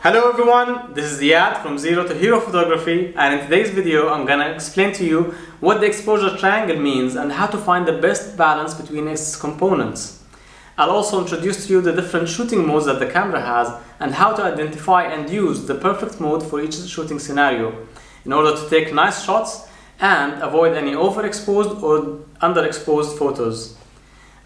Hello everyone, this is Ziad from Zero to Hero Photography, and in today's video I'm gonna explain to you what the exposure triangle means and how to find the best balance between its components. I'll also introduce to you the different shooting modes that the camera has and how to identify and use the perfect mode for each shooting scenario in order to take nice shots and avoid any overexposed or underexposed photos.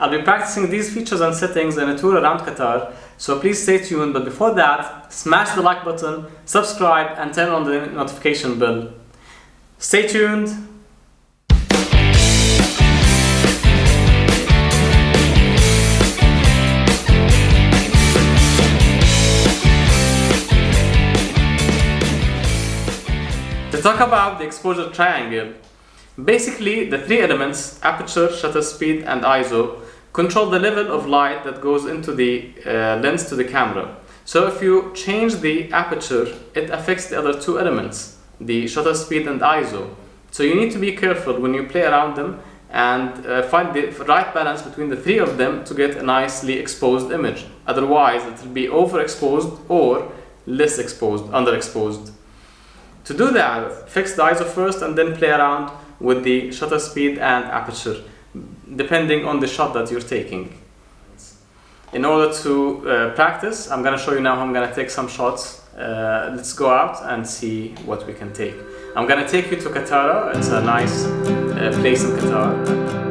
I'll be practicing these features and settings in a tour around Qatar, so please stay tuned. But before that, smash the like button, subscribe and turn on the notification bell. Stay tuned. To talk about the exposure triangle, basically the three elements, aperture, shutter speed and ISO, control the level of light that goes into the lens to the camera. So if you change the aperture, it affects the other two elements, the shutter speed and ISO. So you need to be careful when you play around them and find the right balance between the three of them to get a nicely exposed image. Otherwise it will be overexposed or less exposed, underexposed. To do that, fix the ISO first and then play around with the shutter speed and aperture, depending on the shot that you're taking. In order to practice, I'm going to show you now how I'm going to take some shots. Let's go out and see what we can take. I'm going to take you to Katara. It's a nice place in Qatar.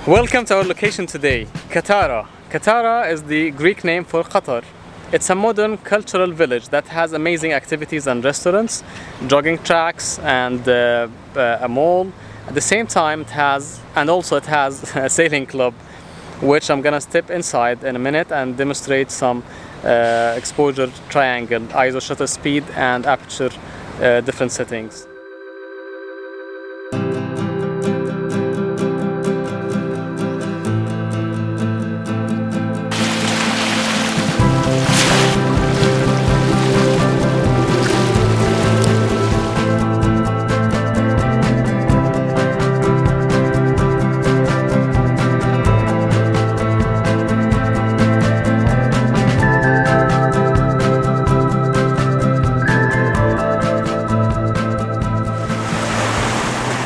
Welcome to our location today, Katara. Katara is the Greek name for Qatar. It's a modern cultural village that has amazing activities and restaurants, jogging tracks and a mall. At the same time it has a sailing club, which I'm gonna step inside in a minute and demonstrate some exposure triangle, ISO, shutter speed and aperture different settings.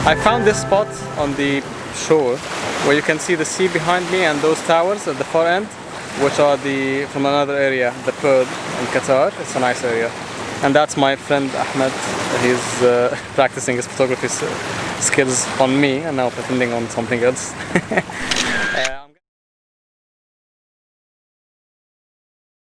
I found this spot on the shore where you can see the sea behind me and those towers at the far end, which are from another area, the Pearl in Qatar. It's a nice area. And that's my friend Ahmed. He's practicing his photography skills on me and now pretending on something else.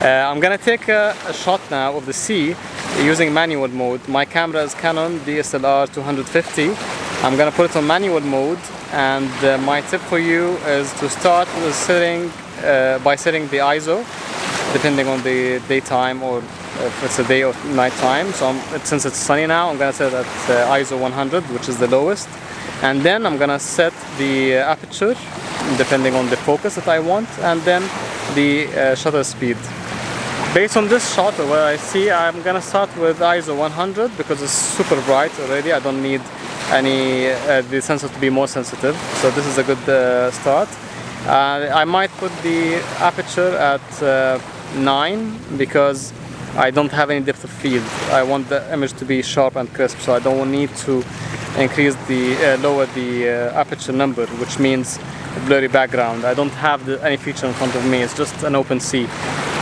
I'm gonna take a shot now of the sea using manual mode. My camera is Canon DSLR 250. I'm gonna put it on manual mode, and my tip for you is to start with by setting the ISO depending on the daytime or if it's a day or night time. So since it's sunny now, I'm gonna set at ISO 100, which is the lowest, and then I'm gonna set the aperture depending on the focus that I want, and then the shutter speed. Based on this shot, what I see, I'm gonna start with ISO 100 because it's super bright already. I don't need the sensor to be more sensitive, so this is a good start. I might put the aperture at 9 because I don't have any depth of field. I want the image to be sharp and crisp, so I don't need to lower the aperture number, which means a blurry background. I don't have any feature in front of me, it's just an open sea.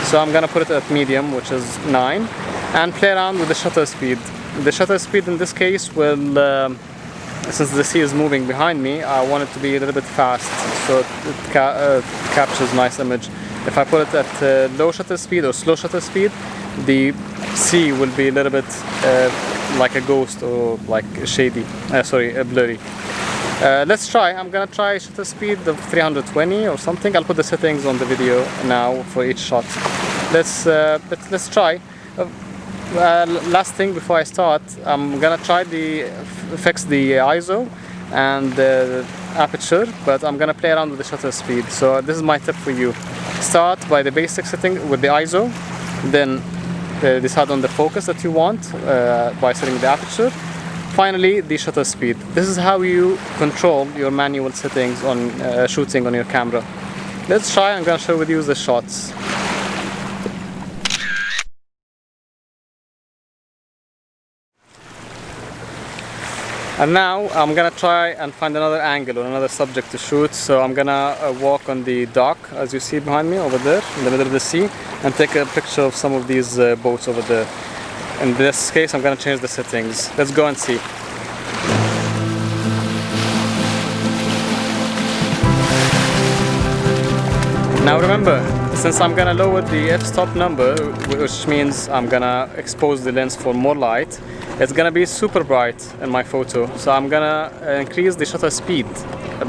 So I'm gonna put it at medium, which is 9, and play around with the shutter speed. The shutter speed in this case will, since the sea is moving behind me, I want it to be a little bit fast, so it captures nice image. If I put it at low shutter speed or slow shutter speed, the sea will be a little bit like a ghost or like shady, blurry. Let's try. I'm gonna try shutter speed of 320 or something. I'll put the settings on the video now for each shot. Let's try. Last thing before I start, I'm gonna try fix the ISO and the aperture, but I'm gonna play around with the shutter speed. So this is my tip for you. Start by the basic setting with the ISO, then decide on the focus that you want by setting the aperture. Finally, the shutter speed. This is how you control your manual settings on shooting on your camera. Let's try. I'm gonna share with you the shots. And now I'm gonna try and find another angle or another subject to shoot. So I'm gonna walk on the dock, as you see behind me over there in the middle of the sea, and take a picture of some of these boats over there. In this case, I'm gonna change the settings. Let's go and see. Now remember, since I'm gonna lower the f-stop number, which means I'm gonna expose the lens for more light, it's gonna be super bright in my photo. So I'm gonna increase the shutter speed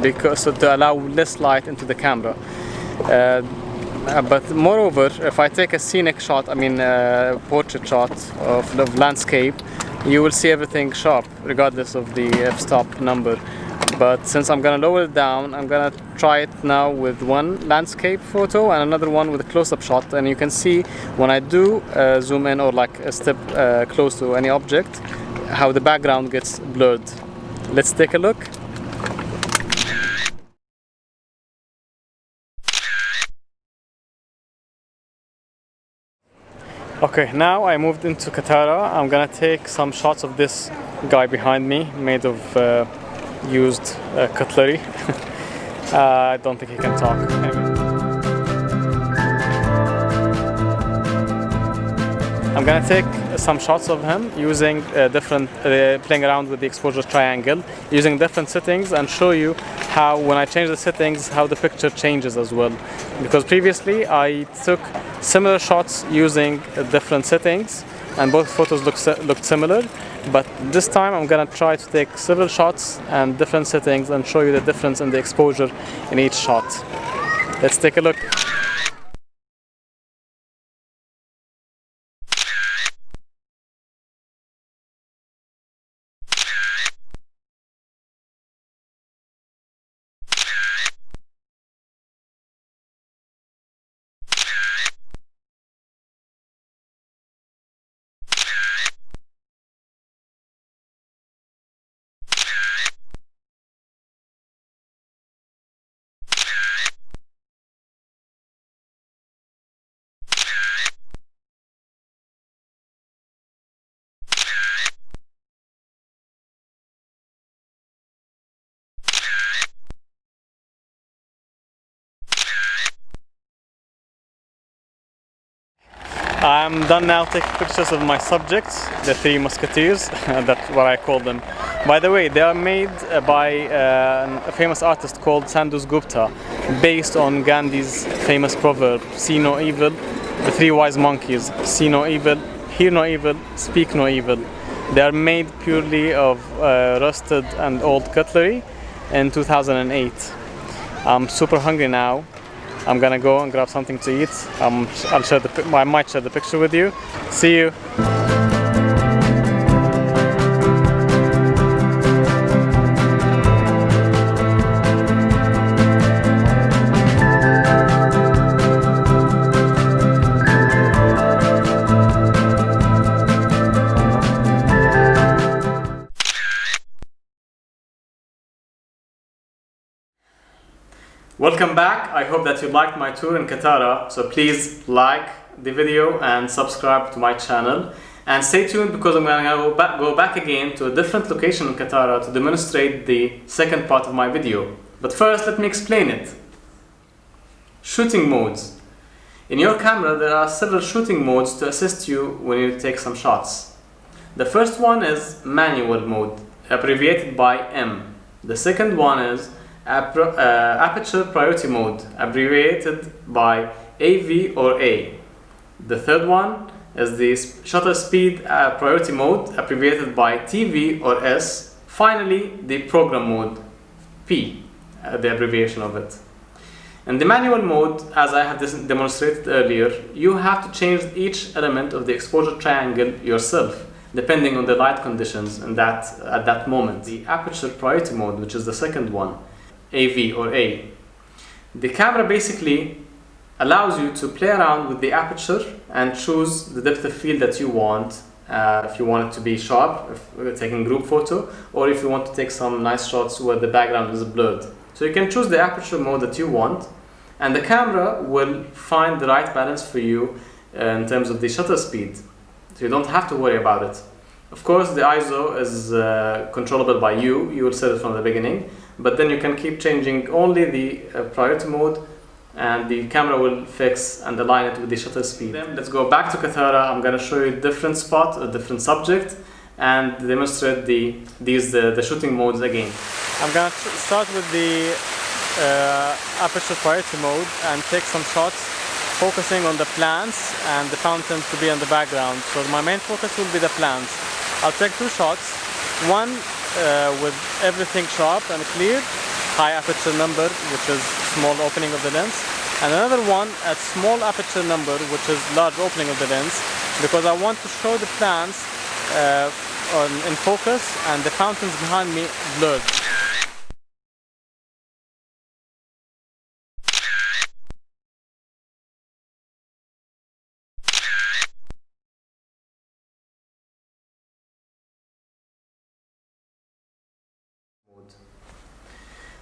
to allow less light into the camera. But moreover, if I take a scenic shot, portrait shot of landscape, you will see everything sharp regardless of the f-stop number. But since I'm gonna lower it down, I'm gonna try it now with one landscape photo and another one with a close-up shot, and you can see when I do zoom in or like a step close to any object, how the background gets blurred. Let's take a look. Okay, now I moved into Katara. I'm gonna take some shots of this guy behind me, made of used cutlery. I don't think he can talk. Anyway. I'm gonna take some shots of him using playing around with the exposure triangle, using different settings, and show you how when I change the settings, how the picture changes as well. Because previously I took similar shots using different settings, and both photos looked similar. But this time I'm gonna try to take several shots and different settings and show you the difference in the exposure in each shot. Let's take a look. I'm done now taking pictures of my subjects, the three musketeers, that's what I call them. By the way, they are made by a famous artist called Sandus Gupta, based on Gandhi's famous proverb, see no evil, the three wise monkeys, see no evil, hear no evil, speak no evil. They are made purely of rusted and old cutlery in 2008. I'm super hungry now. I'm gonna go and grab something to eat. I might share the picture with you. See you. Welcome back. I hope that you liked my tour in Katara. So please like the video and subscribe to my channel. And stay tuned because I'm going to go back again to a different location in Katara to demonstrate the second part of my video. But first, let me explain it. Shooting modes. In your camera, there are several shooting modes to assist you when you take some shots. The first one is manual mode, abbreviated by M. The second one is aperture priority mode, abbreviated by AV or A. The third one is the shutter speed priority mode, abbreviated by TV or S. Finally, the program mode, P, the abbreviation of it. In the manual mode, as I have demonstrated earlier, you have to change each element of the exposure triangle yourself, depending on the light conditions at that moment. The aperture priority mode, which is the second one, AV or A. The camera basically allows you to play around with the aperture and choose the depth of field that you want. If you want it to be sharp, if we're taking group photo, or if you want to take some nice shots where the background is blurred. So you can choose the aperture mode that you want, and the camera will find the right balance for you in terms of the shutter speed. So you don't have to worry about it. Of course, the ISO is controllable by you. You will set it from the beginning, but then you can keep changing only the priority mode, and the camera will fix and align it with the shutter speed. Then let's go back to Katara. I'm going to show you a different spot, a different subject, and demonstrate the shooting modes again. I'm going to start with the aperture priority mode and take some shots focusing on the plants and the fountain to be in the background. So my main focus will be the plants. I'll take two shots, one with everything sharp and clear, high aperture number, which is small opening of the lens, and another one at small aperture number, which is large opening of the lens, because I want to show the plants in focus and the fountains behind me blurred.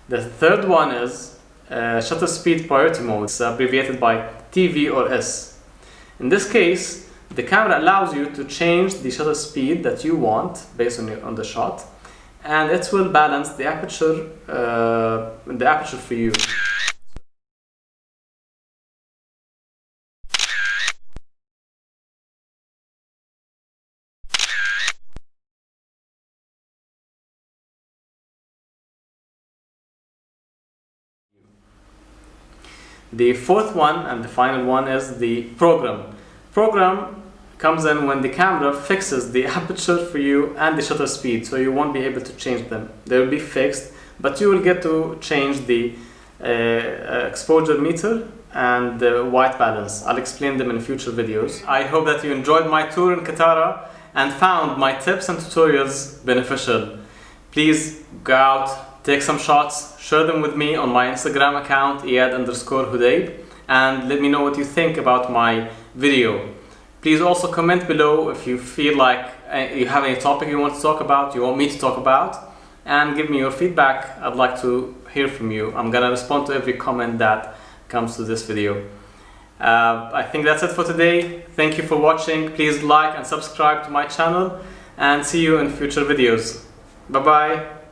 The third one is shutter speed priority mode. It's abbreviated by TV or S. In this case, the camera allows you to change the shutter speed that you want based on the shot, and it will balance the aperture for you. The fourth one and the final one is the program. Program comes in when the camera fixes the aperture for you and the shutter speed, so you won't be able to change them. They will be fixed, but you will get to change the exposure meter and the white balance. I'll explain them in future videos. I hope that you enjoyed my tour in Katara and found my tips and tutorials beneficial. Please go out, take some shots, share them with me on my Instagram account, Iyad_Hudayb, and let me know what you think about my video. Please also comment below if you feel like you have any topic you want to talk about, you want me to talk about, and give me your feedback. I'd like to hear from you. I'm gonna respond to every comment that comes to this video. I think that's it for today. Thank you for watching. Please like and subscribe to my channel, and see you in future videos. Bye bye.